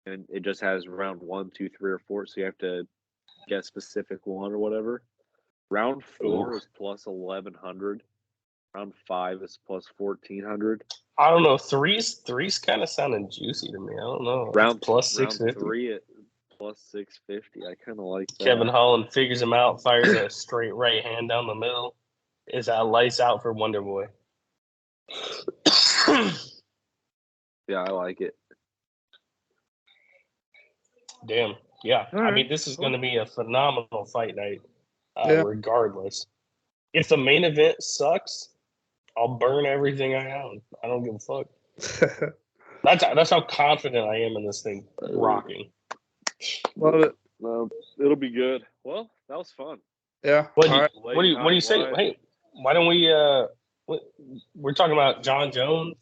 Speaker 1: And it just has round 1, 2, 3, or 4. So you have to get a specific one or whatever. Round 4 is plus 1,100. Round 5 is plus 1,400.
Speaker 2: I don't know. Three's kind of sounding juicy to me. I don't know.
Speaker 1: Round
Speaker 2: plus 650.
Speaker 1: 3 at plus 650. I kind of like that.
Speaker 2: Kevin Holland figures him out, fires a straight right hand down the middle. Is that lights out for Wonder Boy?
Speaker 1: Yeah, I like it.
Speaker 2: Damn. Yeah. Right. I mean, this is going to be a phenomenal fight night, regardless. If the main event sucks, I'll burn everything I own. I don't give a fuck. That's how confident I am in this thing rocking.
Speaker 3: Love it.
Speaker 1: It'll be good. Well, that was fun.
Speaker 3: Yeah.
Speaker 2: What do you say? Hey, why don't we? We're talking about John Jones.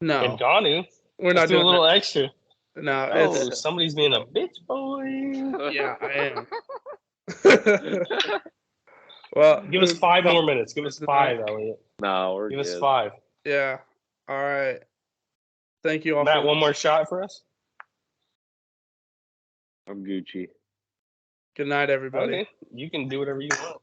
Speaker 3: No.
Speaker 2: And Ganu.
Speaker 3: We're not
Speaker 2: doing a little
Speaker 3: that.
Speaker 2: extra.
Speaker 3: No,
Speaker 2: somebody's being a bitch boy.
Speaker 3: Yeah, I am. Well,
Speaker 2: give us 5 more minutes. Give us 5, Elliot.
Speaker 1: No, we're
Speaker 2: Give us 5.
Speaker 3: Yeah. All right. Thank you all.
Speaker 2: Matt, one more shot for us.
Speaker 1: I'm Gucci.
Speaker 3: Good night, everybody.
Speaker 2: Okay. You can do whatever you want.